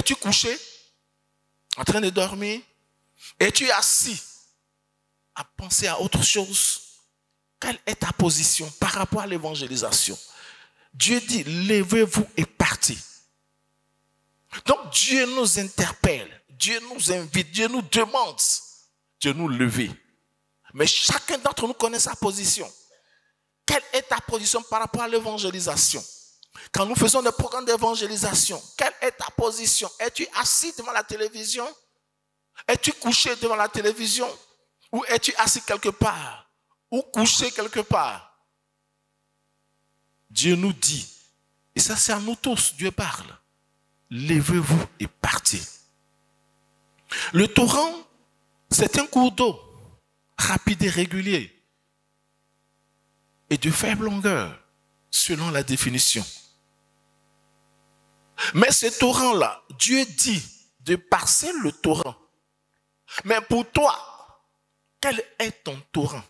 Es-tu couché, en train de dormir? Es-tu assis à penser à autre chose? Quelle est ta position par rapport à l'évangélisation? Dieu dit, levez-vous et partez. Donc Dieu nous interpelle, Dieu nous invite, Dieu nous demande de nous lever. Mais chacun d'entre nous connaît sa position. Quelle est ta position par rapport à l'évangélisation? Quand nous faisons des programmes d'évangélisation, quelle est ta position? Es-tu assis devant la télévision? Es-tu couché devant la télévision? Ou es-tu assis quelque part? Ou couché quelque part? Dieu nous dit, et ça c'est à nous tous, Dieu parle, levez-vous et partez. Le torrent, c'est un cours d'eau, rapide et régulier, et de faible longueur, selon la définition. Mais ce torrent-là, Dieu dit de passer le torrent. Mais pour toi, quel est ton torrent?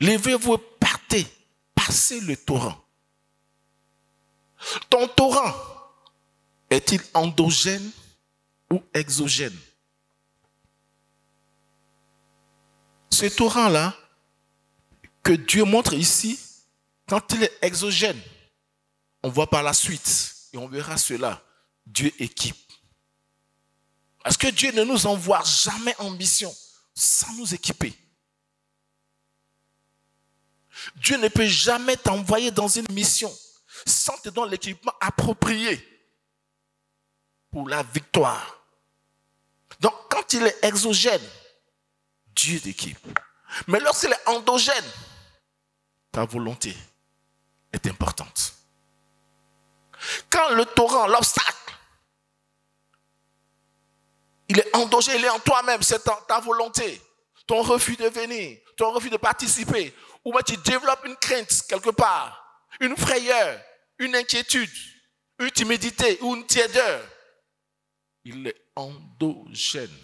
Levez-vous et partez, passez le torrent. Ton torrent est-il endogène ou exogène? Ce torrent-là, que Dieu montre ici, quand il est exogène, on voit par la suite, et on verra cela, Dieu équipe. Parce que Dieu ne nous envoie jamais en mission sans nous équiper. Dieu ne peut jamais t'envoyer dans une mission sans te donner l'équipement approprié pour la victoire. Donc, quand il est exogène, Dieu t'équipe. Mais lorsqu'il est endogène, ta volonté est importante. Quand le torrent, l'obstacle, il est endogène, il est en toi-même, c'est ta volonté, ton refus de venir, ton refus de participer, ou bien tu développes une crainte quelque part, une frayeur, une inquiétude, une timidité ou une tiédeur, il est endogène.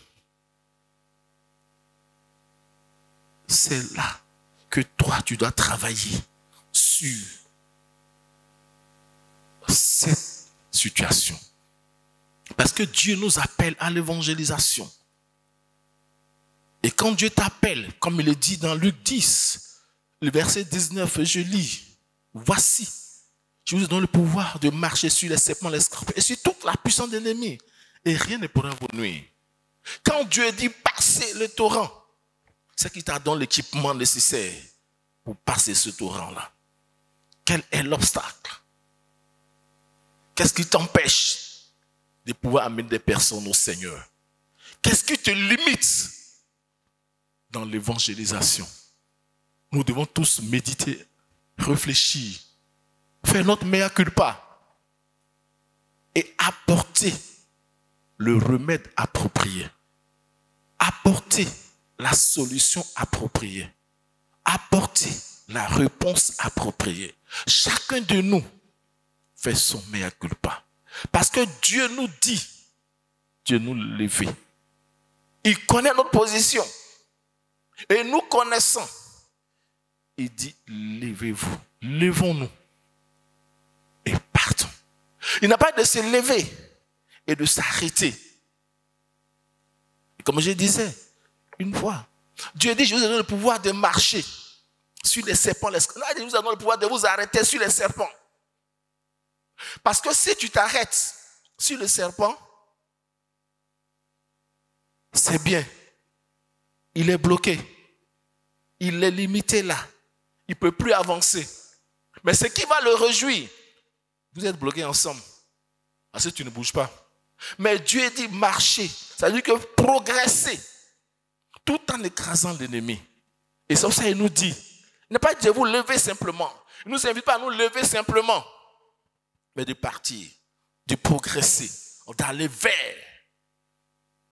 C'est là que toi, tu dois travailler sur cette situation. Parce que Dieu nous appelle à l'évangélisation. Et quand Dieu t'appelle, comme il est dit dans Luc 10, le verset 19, je lis, voici, je vous donne le pouvoir de marcher sur les serpents, les scorpions et sur toute la puissance de l'ennemi. Et rien ne pourra vous nuire. Quand Dieu dit passer le torrent, c'est qu'il t'a donné l'équipement nécessaire pour passer ce torrent-là. Quel est l'obstacle? Qu'est-ce qui t'empêche de pouvoir amener des personnes au Seigneur? Qu'est-ce qui te limite dans l'évangélisation? Nous devons tous méditer, réfléchir, faire notre mea culpa et apporter le remède approprié. Apporter la solution appropriée. Apporter la réponse appropriée. Chacun de nous fait son mea culpa. Parce que Dieu nous dit, Dieu nous lève. Il connaît notre position. Et nous connaissons. Il dit, levez-vous. Levons-nous. Et partons. Il n'a pas de se lever et de s'arrêter. Et comme je disais, une fois, Dieu dit, je vous ai donné le pouvoir de marcher sur les serpents. Là, je vous ai donné le pouvoir de vous arrêter sur les serpents. Parce que si tu t'arrêtes sur le serpent, c'est bien. Il est bloqué. Il est limité là. Il ne peut plus avancer. Mais ce qui va le réjouir, vous êtes bloqués ensemble. Parce que tu ne bouges pas. Mais Dieu dit marcher. Ça veut dire que progresser. Tout en écrasant l'ennemi. Et c'est ça qu'il nous dit. Il n'est pas dit de vous lever simplement. Il ne nous invite pas à nous lever simplement. Mais de partir, de progresser, d'aller vers